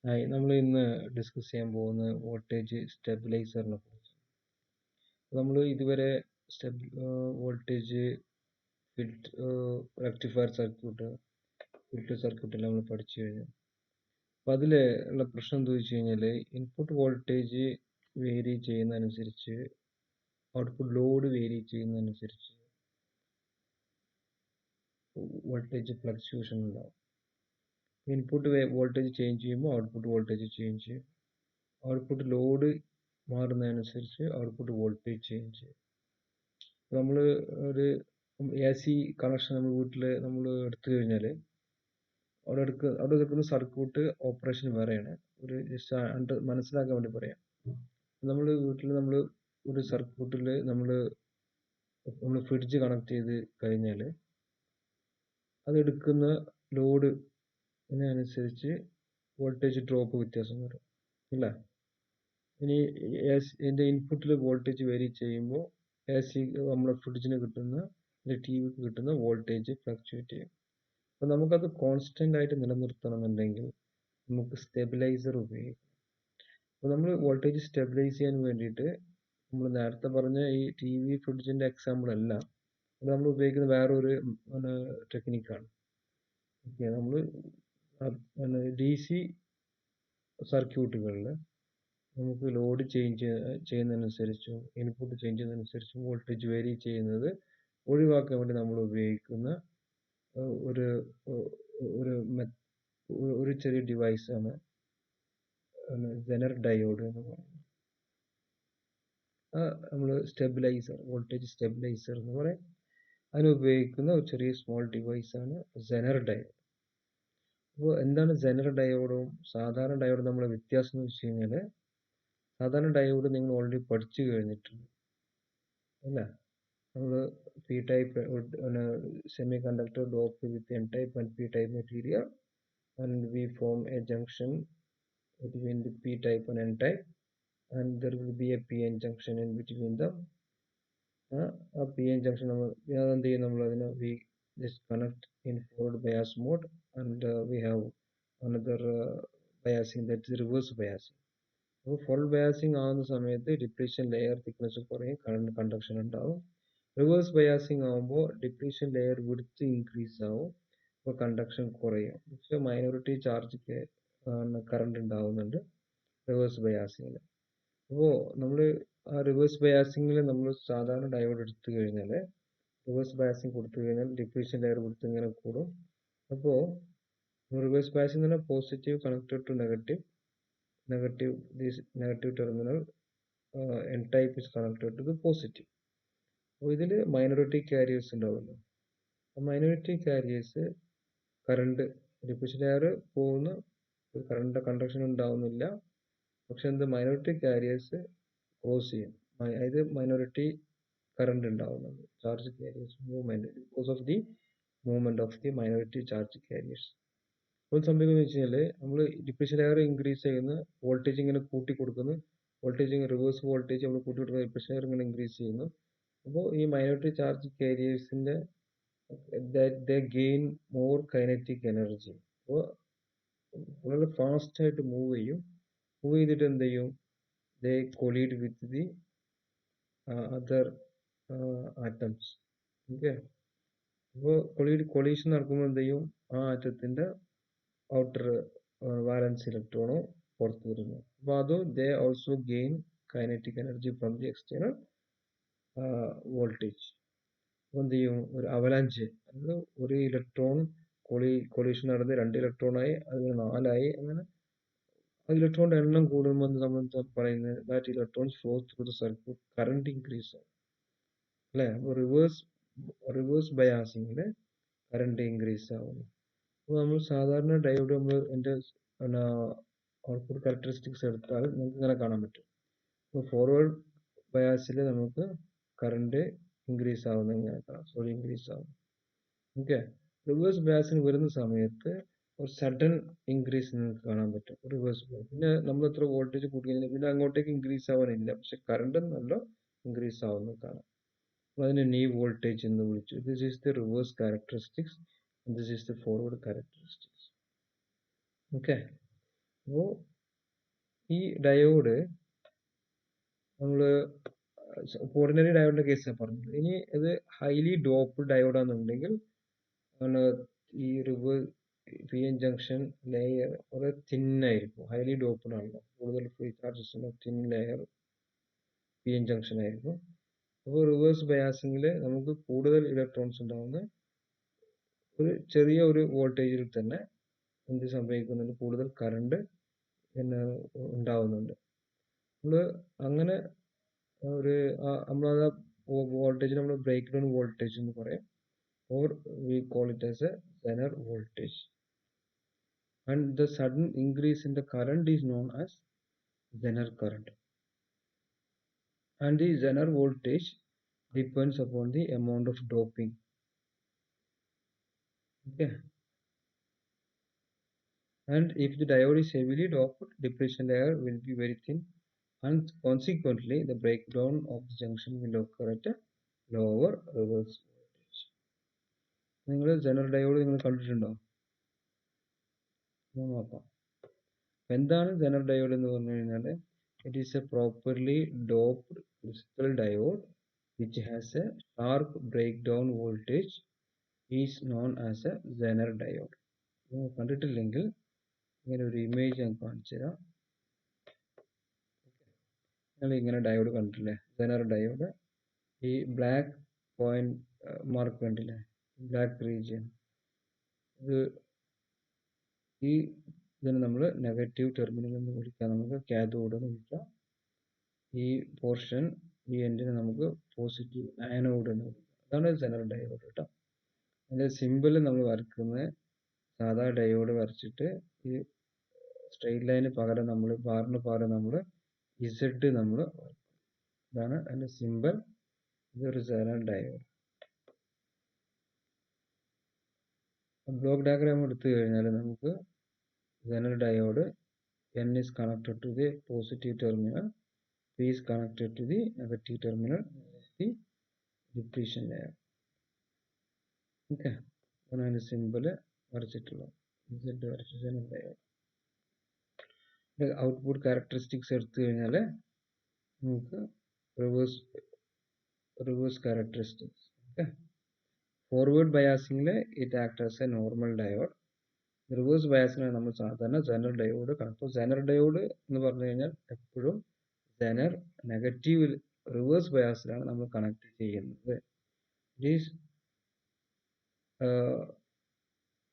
Hi, നമ്മൾ ഇന്ന് discuss ചെയ്യാൻ പോകുന്ന വോൾട്ടേജ് സ്റ്റെബിലൈസറിനെ കുറിച്ച്. നമ്മൾ ഇതുവരെ voltage rectifier circuit, filter circuit നമ്മൾ പഠിച്ചു കഴിഞ്ഞു. അപ്പോൾ അതിൽ ഉള്ള പ്രശ്നം എന്താ വെച്ച് കഴിഞ്ഞാൽ, ഇൻപുട്ട് വോൾട്ടേജ് വേരി ചെയ്യുന്നതനുസരിച്ച് ഔട്ട്പുട്ട് ലോഡ് വേരി ചെയ്യുന്നതനുസരിച്ച് വോൾട്ടേജ് ഫ്ലക്ച്വേഷൻ ഉണ്ടാവും. ഇൻപുട്ട് വോൾട്ടേജ് ചേഞ്ച് ചെയ്യുമ്പോൾ ഔട്ട്പുട്ട് വോൾട്ടേജ് ചേഞ്ച് ചെയ്യും. ഔട്ട്പുട്ട് ലോഡ് മാറുന്നതനുസരിച്ച് ഔട്ട്പുട്ട് വോൾട്ടേജ് ചേഞ്ച് ചെയ്യും. നമ്മൾ ഒരു AC കണക്ഷൻ നമ്മൾ വീട്ടിൽ നമ്മൾ എടുത്തു കഴിഞ്ഞാൽ അവിടെ എടുക്കുന്ന സർക്യൂട്ട് ഓപ്പറേഷൻ വേറെയാണ്. ഒരു ജസ്റ്റ് മനസ്സിലാക്കാൻ വേണ്ടി പറയാം. നമ്മൾ വീട്ടിൽ നമ്മൾ ഒരു സർക്യൂട്ടിൽ നമ്മൾ ഫ്രിഡ്ജ് കണക്ട് ചെയ്ത് കഴിഞ്ഞാൽ അതെടുക്കുന്ന ലോഡിനനുസരിച്ച് വോൾട്ടേജ് ഡ്രോപ്പ് വ്യത്യാസം വരും, ഇല്ല? ഇനി ഇതിൻ്റെ ഇൻപുട്ടിൽ വോൾട്ടേജ് വേരി ചെയ്യുമ്പോൾ AC നമ്മുടെ ഫ്രിഡ്ജിന് കിട്ടുന്ന TVക്ക് കിട്ടുന്ന വോൾട്ടേജ് ഫ്ലക്ച്വേറ്റ് ചെയ്യും. അപ്പോൾ നമുക്കത് കോൺസ്റ്റൻ്റ് ആയിട്ട് നിലനിർത്തണമെന്നുണ്ടെങ്കിൽ നമുക്ക് സ്റ്റെബിലൈസർ ഉപയോഗിക്കാം. അപ്പോൾ നമ്മൾ വോൾട്ടേജ് സ്റ്റെബിലൈസ് ചെയ്യാൻ വേണ്ടിയിട്ട് നമ്മൾ നേരത്തെ പറഞ്ഞ ഈ TV ഫ്രിഡ്ജിൻ്റെ എക്സാമ്പിൾ അല്ല, അത് നമ്മൾ ഉപയോഗിക്കുന്ന വേറൊരു ടെക്നിക്കാണ്. ഓക്കെ, നമ്മൾ DC സർക്യൂട്ടുകളിൽ നമുക്ക് ലോഡ് ചേഞ്ച് ചെയ്യുന്നതനുസരിച്ചും ഇൻപുട്ട് ചേഞ്ച് ചെയ്യുന്നതനുസരിച്ചും വോൾട്ടേജ് വേരി ചെയ്യുന്നത് ഒഴിവാക്കാൻ വേണ്ടി നമ്മൾ ഉപയോഗിക്കുന്ന ഒരു ഒരു ചെറിയ ഡിവൈസാണ് Zenerdiode എന്ന് പറയുന്നത്. നമ്മൾ സ്റ്റെബിലൈസർ, വോൾട്ടേജ് സ്റ്റെബിലൈസർ എന്ന് പറയും. അതിനുപയോഗിക്കുന്ന ഒരു ചെറിയ സ്മോൾ ഡിവൈസാണ് Zenerdiode. അപ്പോൾ എന്താണ് Zenerdiode സാധാരണ ഡയോഡും നമ്മളെ വ്യത്യാസം എന്ന് വെച്ച് കഴിഞ്ഞാൽ, സാധാരണ ഡയോഡ് നിങ്ങൾ ഓൾറെഡി പഠിച്ചു കഴിഞ്ഞിട്ടുണ്ട്, അല്ല? നമ്മൾ P type semi conductor doped with N type and P type material, and we form a junction between the P type and N type, and there will be a PN junction in between them. ആ PN junction എന്ത് ചെയ്യും, നമ്മൾ അതിനെ we just connect in forward bias mode, and we have another biasing, that is reverse biasing. അപ്പോൾ forward biasing ആവുന്ന സമയത്ത് depletion layer thickness കുറയും, current conduction ഉണ്ടാവും. റിവേഴ്സ് ബയാസിങ് ആകുമ്പോൾ ഡിപ്ലീഷൻ ലെയർ വിഡ്ത്ത് ഇൻക്രീസ് ആവും, അപ്പോൾ കണ്ടക്ഷൻ കുറയും. പക്ഷേ മൈനോറിറ്റി ചാർജ് കറണ്ട് ഉണ്ടാവുന്നുണ്ട് റിവേഴ്സ് ബയാസിങ്ങിൽ. അപ്പോൾ നമ്മൾ ആ റിവേഴ്സ് ബയാസിങ്ങിൽ നമ്മൾ സാധാരണ ഡയോഡ് എടുത്തു കഴിഞ്ഞാൽ, റിവേഴ്സ് ബയാസിങ് കൊടുത്തു കഴിഞ്ഞാൽ ഡിപ്ലീഷൻ ലെയർ വിഡ്ത്ത് ഇങ്ങനെ കൂടും. അപ്പോൾ റിവേഴ്സ് ബയാസിങ് എന്ന് പറഞ്ഞാൽ positive connected to this negative terminal, N type is connected to the positive. അപ്പോൾ ഇതിൽ മൈനോറിറ്റി കാരിയേഴ്സ് ഉണ്ടാവുമല്ലോ. Minority carriers current depletion layer പോകുന്ന കറണ്ട് കണ്ടക്ഷൻ ഉണ്ടാവുന്നില്ല, പക്ഷെ മൈനോറിറ്റി കാരിയേഴ്സ് ക്രോസ് ചെയ്യും. അതായത് മൈനോറിറ്റി കറണ്ട് ഉണ്ടാവുന്നുണ്ട്, charge carriers movement, because of the movement of the minority charge carriers. അപ്പോൾ സംഭവിക്കുന്നത് വെച്ച് കഴിഞ്ഞാൽ, നമ്മൾ ഡിപ്ലീഷൻ ലെയർ ഇൻക്രീസ് ചെയ്യുന്ന വോൾട്ടേജ് ഇങ്ങനെ കൂട്ടി കൊടുക്കുന്നു, വോൾട്ടേജ് റിവേഴ്സ് വോൾട്ടേജ് നമ്മൾ കൂട്ടി കൊടുക്കുന്ന ഡിപ്ലീഷൻ ലെയർ ഇങ്ങനെ ഇൻക്രീസ് ചെയ്യുന്നു. അപ്പോൾ ഈ മൈനോറിറ്റി ചാർജ് കാരിയേഴ്സിന്റെ they gain more kinetic energy. അപ്പോൾ വളരെ ഫാസ്റ്റ് ആയിട്ട് മൂവ് ചെയ്തിട്ട് എന്ത് ചെയ്യും, they collide with the other atoms. Okay, അപ്പോൾ കൊളീഷൻ നടക്കുമ്പോൾ എന്ത് ചെയ്യും, ആ ആറ്റത്തിന്റെ ഔട്ടർ വാലൻസ് ഇലക്ട്രോണോ പുറത്തു വരുന്നു. അപ്പോൾ അത് they also gain kinetic energy from the external voltage. അപ്പോൾ എന്ത് ചെയ്യും, ഒരു അവലാഞ്ച്, അതായത് ഒരു ഇലക്ട്രോൺ കൊളീഷൻ നടന്ന് 2 ഇലക്ട്രോണായി, അത് 4ആയി, അങ്ങനെ ഇലക്ട്രോണിന്റെ എണ്ണം കൂടുമ്പോൾ നമ്മൾ പറയുന്നത് that electrons flow through the circuit, current increase ആവും, അല്ലേ? അപ്പോൾ റിവേഴ്സ് ബയാസിങ്ങിൽ കറണ്ട് ഇൻക്രീസ് ആവുന്നു. അപ്പോൾ നമ്മൾ സാധാരണ ഡയോഡ് നമ്മൾ ഔട്ട്പുട്ട് ക്യാരക്ടറിസ്റ്റിക്സ് എടുത്താൽ നമുക്ക് ഇങ്ങനെ കാണാൻ പറ്റും. അപ്പോൾ ഫോർവേഡ് ബയാസിൽ നമുക്ക് കറണ്ട് ഇൻക്രീസ് ആവുന്ന ഇങ്ങനെ കാണാം, ഇൻക്രീസ് ആവും. ഓക്കെ, റിവേഴ്സ് ബയാസിന് വരുന്ന സമയത്ത് ഒരു സഡൻ ഇൻക്രീസ് നിങ്ങൾക്ക് കാണാൻ പറ്റും റിവേഴ്സ്. പിന്നെ നമ്മൾ എത്ര വോൾട്ടേജ് കൂട്ടി കഴിഞ്ഞാൽ പിന്നെ അങ്ങോട്ടേക്ക് ഇൻക്രീസ് ആവാനില്ല, പക്ഷെ കറണ്ട് നല്ല ഇൻക്രീസ് ആവുന്നത് കാണാം. അതിനെ നീ വോൾട്ടേജ് എന്ന് വിളിച്ചു. This is the reverse characteristics, this is the forward characteristics. Okay, അപ്പോൾ ഈ ഡയോഡ് നമ്മൾ ഓർഡിനറി ഡയോഡിന്റെ കേസാണ് പറഞ്ഞത്. ഇനി ഇത് ഹൈലി ഡോപ്ഡ് ഡയോഡാണെന്നുണ്ടെങ്കിൽ ഈ പി എൻ ജംഗ്ഷൻ ലെയർ വളരെ തിന്നായിരിക്കും. ഹൈലി ഡോപ്ഡ് ആണല്ലോ, കൂടുതൽ ഫ്രീ ചാർജസ് ഉള്ള thin layer P N junction ആയിരിക്കും. അപ്പോൾ റിവേഴ്സ് ബയാസിങ്ങിൽ നമുക്ക് കൂടുതൽ ഇലക്ട്രോൺസ് ഉണ്ടാവുന്ന ഒരു ചെറിയ ഒരു വോൾട്ടേജിൽ തന്നെ എന്ത് സംഭവിക്കുന്നുണ്ട്, കൂടുതൽ കറണ്ട് ഉണ്ടാവുന്നുണ്ട്. നമ്മൾ അങ്ങനെ ഒരു നമ്മളത് വോൾട്ടേജ് നമ്മൾ ബ്രേക്ക് ഡൗൺ വോൾട്ടേജ് എന്ന് പറയും, or we call it as a Zener voltage. And the sudden increase in the current is known as Zener current. And the Zener voltage depends upon the amount of doping. Okay. And if the diode is heavily doped, depletion layer will be very thin, and consequently the breakdown of the junction will occur at a lower reverse voltage. നിങ്ങൾ general diode നിങ്ങൾ കണ്ടിട്ടുണ്ടോ? നോക്കാം. എന്താണ് general diode എന്ന് പറഞ്ഞു കഴിഞ്ഞാൽ, it is a properly doped crystal diode which has a sharp breakdown voltage is known as a Zener diode. കണ്ടിട്ടില്ലെങ്കിൽ ഇങ്ങനെ ഒരു ഇമേജ് ഞാൻ കാണിച്ചു തരാം. നിങ്ങൾ ഇങ്ങനെ ഡയോഡ് കണ്ടിട്ടില്ലേ, Zener ഡയോഡ്. ഈ ബ്ലാക്ക് പോയിന്റ് മാർക്ക് കണ്ടില്ലേ, ബ്ലാക്ക് റീജിയൻ, ഇത് ഈ ഇതിന് നമ്മൾ നെഗറ്റീവ് ടെർമിനൽ എന്ന് വിളിക്കാം, നമുക്ക് കാഥോഡ് എന്ന് വിളിക്കാം. ഈ പോർഷൻ, ഈ എൻഡിനെ നമുക്ക് പോസിറ്റീവ് ആനോഡ് എന്ന് വിളിക്കാം. അതാണ് Zener ഡയോഡ് കേട്ടോ. അതിൻ്റെ സിമ്പിൾ നമ്മൾ വരക്കുന്നത് സാധാ ഡയോഡ് വരച്ചിട്ട് ഈ സ്ട്രെയിറ്റ് ലൈന് പകരം നമ്മൾ ബാറിന് പകരം നമ്മൾ ഇസഡ് നമ്മൾ, ഇതാണ് അതിൻ്റെ സിമ്പിൾ. ഇതൊരു Zener ഡയോഡ്. ബ്ലോക്ക് ഡയഗ്രാം എടുത്തു കഴിഞ്ഞാൽ നമുക്ക് Zener diode, N is connected to the positive terminal, P is connected to the negative terminal, the depletion layer. Okay, അതാണ് അതിൻ്റെ സിമ്പിൾ വരച്ചിട്ടുള്ളത്. Z വരച്ച Zener diode. ഔട്ട്പുട്ട് ക്യാരക്ടറിസ്റ്റിക്സ് എടുത്തു കഴിഞ്ഞാൽ നമുക്ക് റിവേഴ്സ് ക്യാരക്ടറിസ്റ്റിക്സ്. ഓക്കെ, ഫോർവേഡ് ബയാസിങ്ങിൽ it act as a normal diode. Reverse ബയാസിനാണ് നമ്മൾ സാധാരണ Zener ഡയോഡ് കാണും. Zener ഡയോഡ് എന്ന് പറഞ്ഞു കഴിഞ്ഞാൽ എപ്പോഴും Zener നെഗറ്റീവ് റിവേഴ്സ് ബയാസിലാണ് നമ്മൾ കണക്ട് ചെയ്യുന്നത്. It is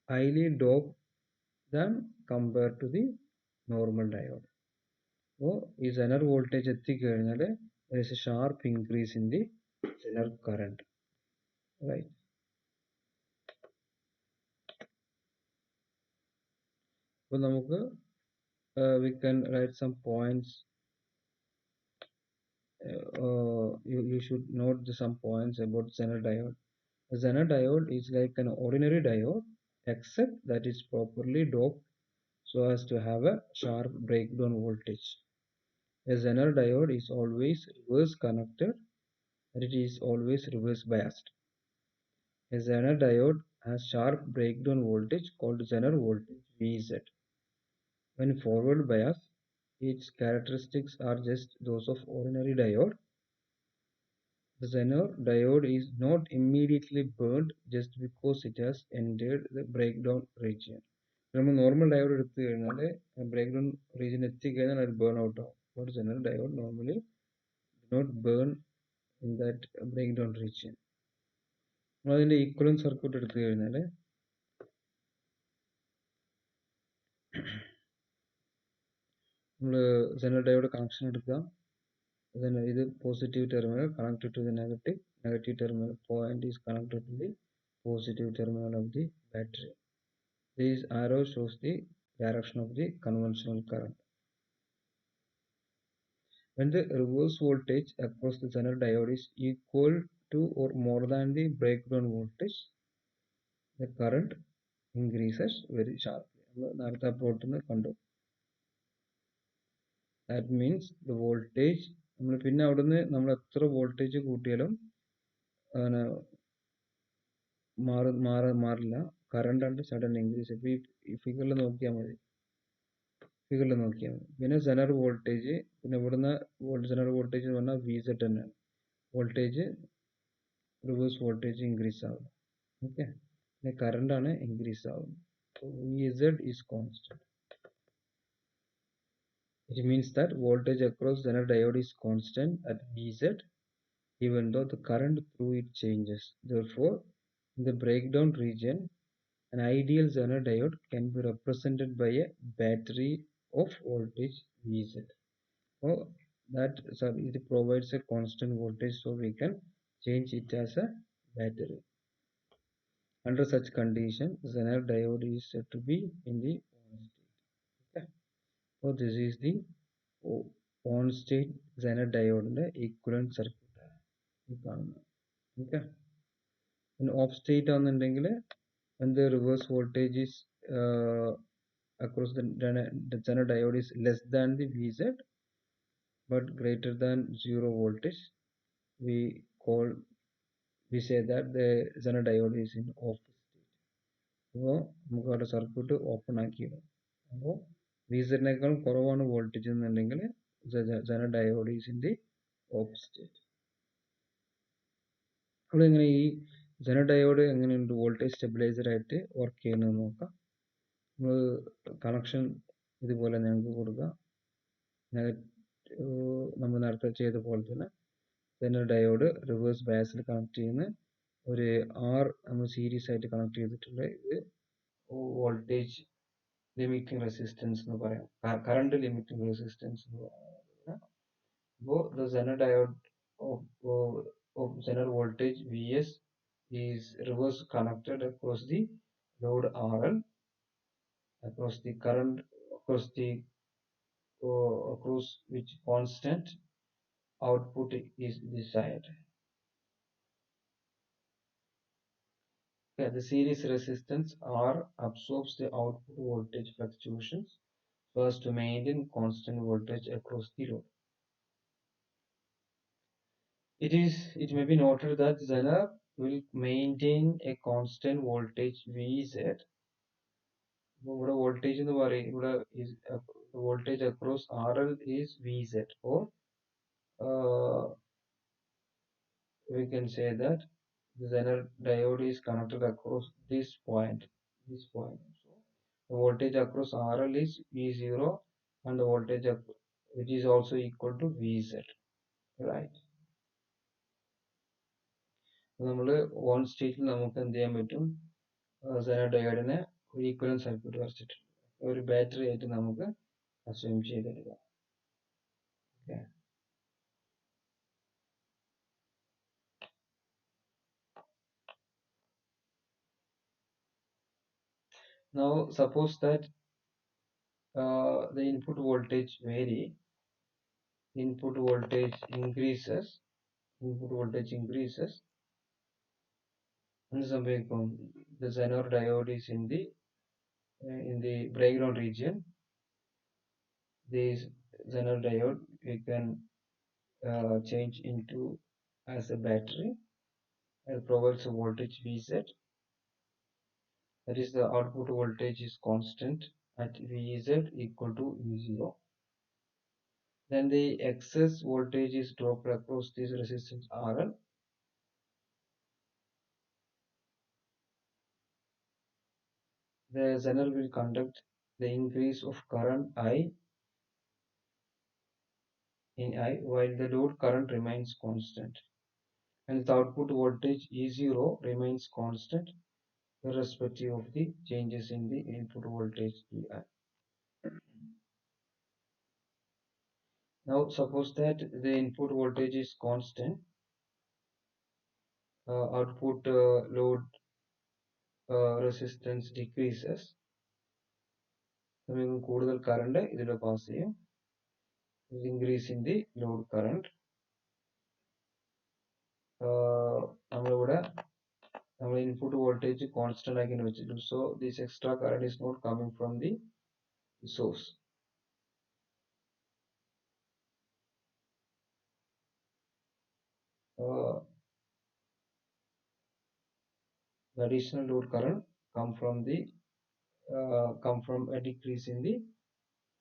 highly doped than compared to the normal diode. അപ്പോൾ ഈ Zener വോൾട്ടേജ് എത്തിക്കഴിഞ്ഞാൽ there is a sharp increase in the Zener current, right? അപ്പോൾ നമുക്ക് we can write some points. You should note some points about Zener diode. A Zener diode is like an ordinary diode except that it's properly doped so as to have a sharp breakdown voltage. A Zener diode is always reverse connected, and it is always reverse biased. A Zener diode has sharp breakdown voltage called Zener voltage Vz. When forward bias, its characteristics are just those of ordinary diode. The Zener diode is not immediately burned just because it has entered the breakdown region. നമ്മൾ normal diode എടുത്തു കഴിഞ്ഞാൽ break down region എത്തിക്കഴിഞ്ഞാൽ അത് burn out ആവും. But Zener diode normally do not burn in that breakdown region. അതിൻ്റെ equivalent circuit എടുത്തു കഴിഞ്ഞാൽ നമ്മൾ Zener diode കണക്ഷൻ എടുക്കുക. ഇത് positive terminal connected to the negative terminal point is connected to the positive terminal of the battery. This arrow shows the direction of the conventional current. When the reverse voltage across the Zener diode is equal to or more than the breakdown voltage, the current increases very sharply. നേരത്തെ പ്ലോട്ടിന് കണ്ടു. That means the voltage, നമ്മൾ പിന്നെ അവിടുന്ന് നമ്മൾ എത്ര voltage കൂട്ടിയാലും മാറില്ല. Current ആണ് sudden increase. ഇപ്പോൾ ഈ ഫിഗറിൽ നോക്കിയാൽ മതി, ഫിഗറിൽ നോക്കിയാൽ മതി. പിന്നെ സെനർ വോൾട്ടേജ്, പിന്നെ ഇവിടുന്ന് സെനർ വോൾട്ടേജ് എന്ന് പറഞ്ഞാൽ വി സെറ്റ് തന്നെയാണ്. വോൾട്ടേജ് റിവേഴ്സ് വോൾട്ടേജ് ഇൻക്രീസ് ആവുന്നു. ഓക്കെ, പിന്നെ കറണ്ട് ആണ് ഇൻക്രീസ് ആവുന്നത്. V Z is constant. It means that voltage across Zener diode is constant at Vz even though the current through it changes. Therefore, in the breakdown region, an ideal Zener diode can be represented by a battery of voltage Vz. So it provides a constant voltage, so we can change it as a battery. Under such condition, Zener diode is said to be in the on state. Okay. So this is the on state Zener diode equivalent circuit. Okay. In off state ആണെന്നുണ്ടെങ്കിൽ when the reverse voltage is across the Zener diode is less than the Vz but greater than 0 voltage, we say that the Zener diode is in off state. അപ്പോൾ നമുക്ക് അവിടെ circuit open ആക്കിയിടും. അപ്പോൾ വിസെറ്റിനേക്കാൾ കുറവാണ് voltage എന്നുണ്ടെങ്കിൽ Zener diode is in the off state. അപ്പോൾ എങ്ങനെ ഈ Zener diode എങ്ങനെയുണ്ട് വോൾട്ടേജ് സ്റ്റെബിലൈസർ ആയിട്ട് വർക്ക് ചെയ്യുന്നത് നോക്കാം. നമ്മൾ കണക്ഷൻ ഇതുപോലെ ഞങ്ങൾക്ക് കൊടുക്കുക. നമ്മൾ നേരത്തെ ചെയ്ത പോലെ തന്നെ Zener diode റിവേഴ്സ് ബയസിൽ കണക്ട് ചെയ്യുന്ന ഒരു നമ്മൾ സീരീസ് ആയിട്ട് കണക്ട് ചെയ്തിട്ടുണ്ട്. ഇത് വോൾട്ടേജ് ലിമിറ്റിംഗ് റെസിസ്റ്റൻസ് എന്ന് പറയാം, കറണ്ട് ലിമിറ്റിംഗ് റെസിസ്റ്റൻസ് എന്ന് പറയാം. അപ്പോൾ the Zener diode of Zener voltage Vs is reverse connected across the load RL, across the current, across which constant output is desired. Okay, the series resistance R absorbs the output voltage fluctuations so as to maintain constant voltage across the load. It may be noted that Zener will maintain a constant voltage Vz. ഇവിടെ voltage എന്ന് പറയും, ഇവിടെ voltage across RL is Vz, or we can say that the Zener diode is connected across this point. So the voltage across RL is V0 and the voltage which is also equal to Vz, right? നമ്മൾ on സ്റ്റേറ്റിൽ നമുക്ക് എന്ത് ചെയ്യാൻ പറ്റും, Zener diode ഒരു equivalent circuit വരച്ചിട്ടുണ്ട്, ഒരു battery ആയിട്ട് നമുക്ക് അസ്യൂം ചെയ്തെടുക്കാം. Okay. Now suppose that the input voltage increases, and the Zener diode is in the breakdown region. This Zener diode we can change into as a battery and provides a voltage Vz. That is, the output voltage is constant at Vz equal to V0. Then the excess voltage is dropped across this resistance RL. The Zener will conduct the increase of current I in I while the load current remains constant, and the output voltage E0 remains constant irrespective of the changes in the input voltage EI. Now suppose that the input voltage is constant, output load resistance decreases, കൂടുതൽ current ഇതിൽ pass ചെയ്യും, increase in the load current. നമ്മളിവിടെ നമ്മൾ input voltage constant ആക്കി വെച്ചിട്ടുണ്ട്, so this extra current is not coming from the source. The additional load current come from a decrease in the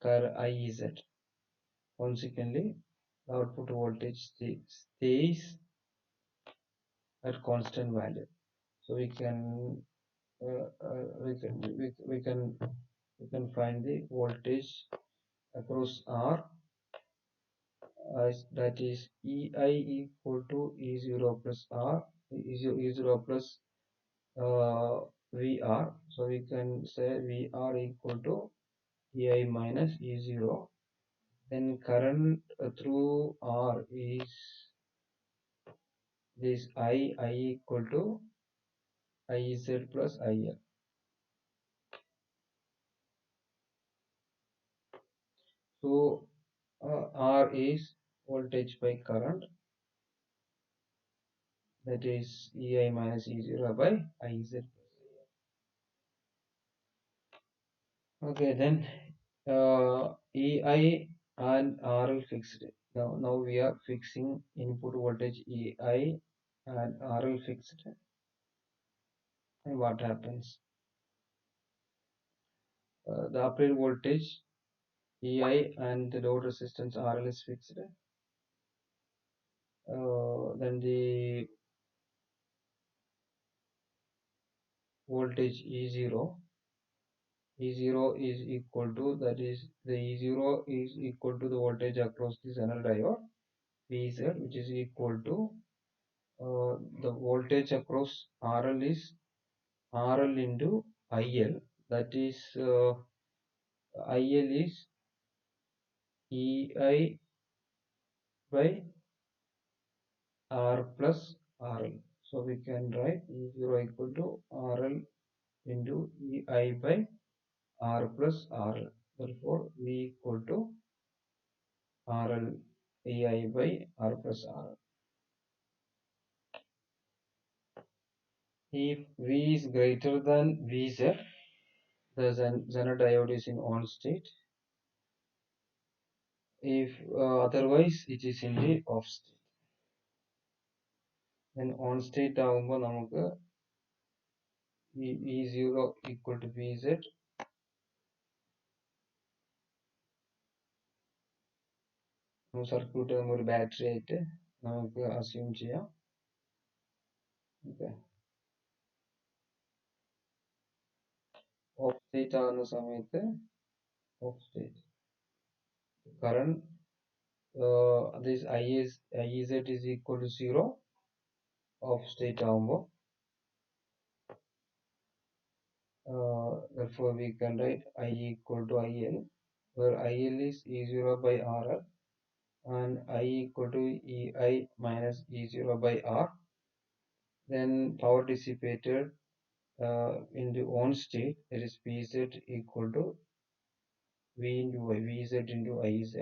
IZ. Consequently, the output voltage stays at constant value. So we can we can find the voltage across R as that is EI equal to E0 plus R E0 plus VR. So we can say VR equal to EI minus E0. Then current through R is this I equal to IZ plus IL. So R is voltage by current, that is EI minus E0 by IZ. Okay, then EI and RL fixed. Now we are fixing input voltage EI and RL fixed. And what happens? The applied voltage EI and the load resistance RL is fixed. Then the voltage E0 is equal to, that is the E0 is equal to the voltage across the Zenerdiode VZ, which is equal to the voltage across RL is RL into IL, that is IL is EI by R plus RL. So we can write E0 equal to RL into EI by R plus RL. Therefore, V equal to RL EI by R plus RL. If V is greater than Vz, the Zener diode is in on state. If otherwise, it is in the off state. Then on state ആകുമ്പോൾ നമുക്ക് E0 equal to Vz, circuit ഒരു battery ആയിട്ട് നമുക്ക് assume ചെയ്യാം. Okay, of state ആകുന്ന സമയത്ത് of state current this IZ is equal to 0 off state ആകുമ്പോൾ therefore we can write I equal to IL, where IL is E0 by RL and I equal to EI minus E0 by R. Then power dissipated into on state, that is Vz equal to V into Y, Vz into IZ.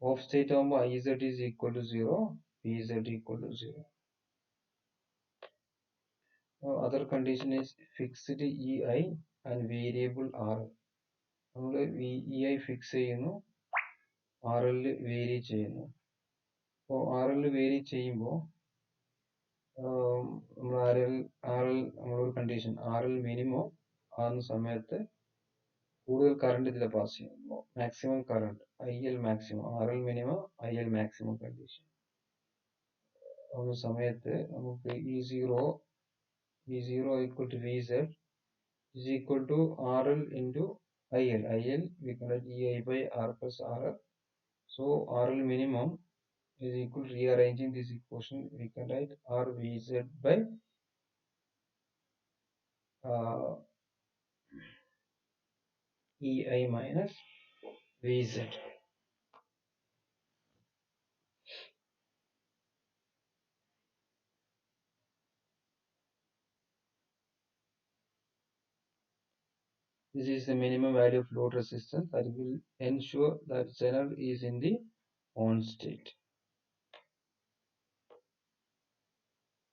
Off state IZ is equal to 0, Vz equal to 0. Other condition is fixed EI and variable RL. നമ്മൾ EI fix ചെയ്യുന്നു, RL vary ചെയ്യുന്നു. അപ്പോൾ RL vary ചെയ്യുമ്പോൾ നമ്മളൊരു condition RL minimum ആകുന്ന സമയത്ത് കൂടുതൽ current ഇതിൽ പാസ് ചെയ്യുമ്പോൾ maximum current IL maximum, RL minimum IL maximum condition ആവുന്ന സമയത്ത് നമുക്ക് E0 equal to Vz is equal to RL into IL. We can write EI by R plus RL. So RL minimum is equal to, rearranging this equation, we can write RVz by EI minus Vz. This is the minimum value of load resistance that will ensure that Zener is in the on state.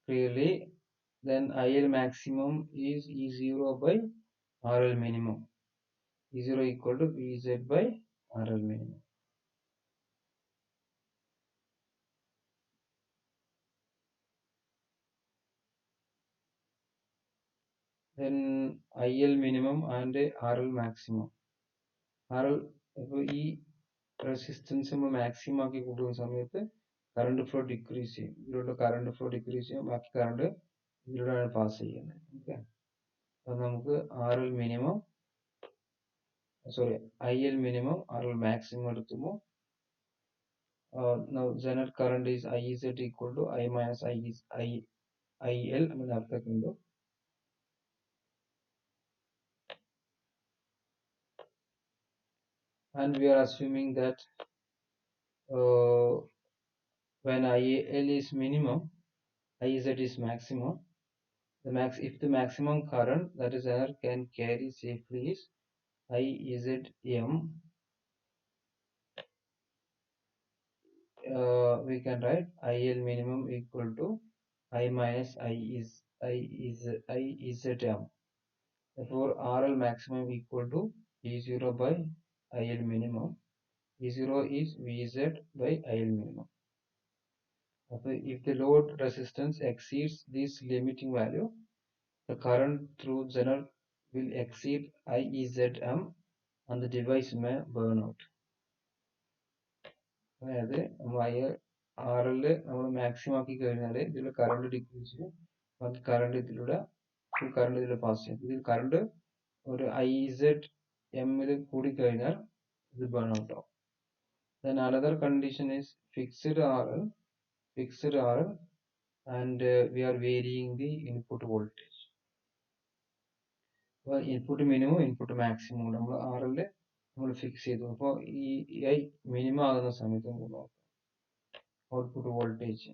Clearly, then IL maximum is E0 by RL minimum. E0 equal to Vz by RL minimum. Then IL minimum and RL maximum. RL അപ്പോൾ ഈ resistance നമ്മൾ maximum ആക്കി കൂട്ടുന്ന സമയത്ത് current flow decrease ചെയ്യും. ഇതിലൂടെ current flow decrease ചെയ്യും, ബാക്കി കറണ്ട് ഇതിലൂടെയാണ് പാസ് ചെയ്യുന്നത്. ഓക്കെ, അപ്പോൾ നമുക്ക് RL minimum IL minimum, RL maximum എടുക്കുമ്പോൾ now Zener current is IZ equal to I minus IL എന്ന് അർത്ഥക്കുണ്ട്. And we are assuming that when IL is minimum, IZ is maximum. If the maximum current that is Zener can carry safely is IZM, we can write IL minimum equal to I minus IZM. Therefore, RL maximum equal to V0 by IL minimum. V0 is Vz by IL minimum. If the load resistance exceeds this limiting value, the current through Zener will exceed IZM and the device may burn out. അതായത് നമ്മൾ RL നമ്മൾ maximum ആക്കി കഴിഞ്ഞാൽ ഇതിൽ current decrease ചെയ്യും, ബാക്കി current ഇതിലൂടെ pass ചെയ്യും. ഇതിൽ കറണ്ട് ഒരു IZM കൂടിക്കഴിഞ്ഞാൽ ഇത് ബേൺ ഔട്ട് ആവും. Then another condition is fixed RL, and we are varying the input voltage. അപ്പോൾ ഇൻപുട്ട് മിനിമം ഇൻപുട്ട് മാക്സിമം നമ്മൾ RL നമ്മൾ ഫിക്സ് ചെയ്തു. അപ്പോൾ ഈ I മിനിമം ആകുന്ന സമയത്ത് നമുക്ക് നോക്കാം output voltage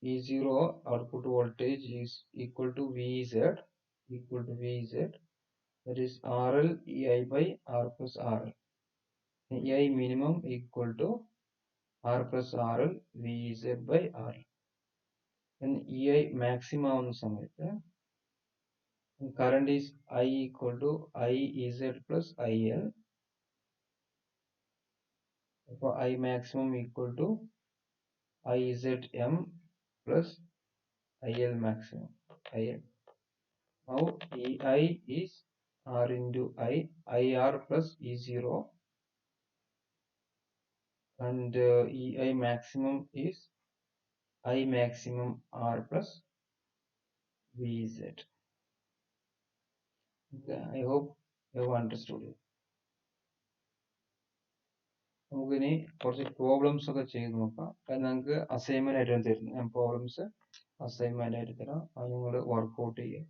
E0 output voltage is equal to Vz, that is RL EI by R plus RL. EI minimum equal to R plus RL Vz by RL. And EI maximum on സമയത്ത് current is I equal to IZ plus IL. അപ്പോൾ I maximum equal to IZM plus IL maximum. Now EI is R into IR plus E0, and EI maximum is I maximum R plus Vz. Okay, I hope you have understood it. നമുക്കിനി കുറച്ച് problems ഒക്കെ ചെയ്ത് നോക്കാം. അത് നിങ്ങൾക്ക് assignment ആയിട്ട് തരുന്നു. ഞാൻ പ്രോബ്ലംസ് അസൈൻമെന്റ് ആയിട്ട് തരാം, അത് നിങ്ങൾ വർക്ക്ഔട്ട് ചെയ്യുക.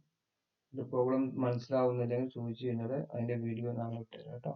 പ്രോബ്ലം മനസ്സിലാവുന്നില്ലെങ്കിൽ ചോദിച്ചു കഴിഞ്ഞാൽ അതിന്റെ വീഡിയോ ഞാൻ ഇട്ടുതരാം കേട്ടോ.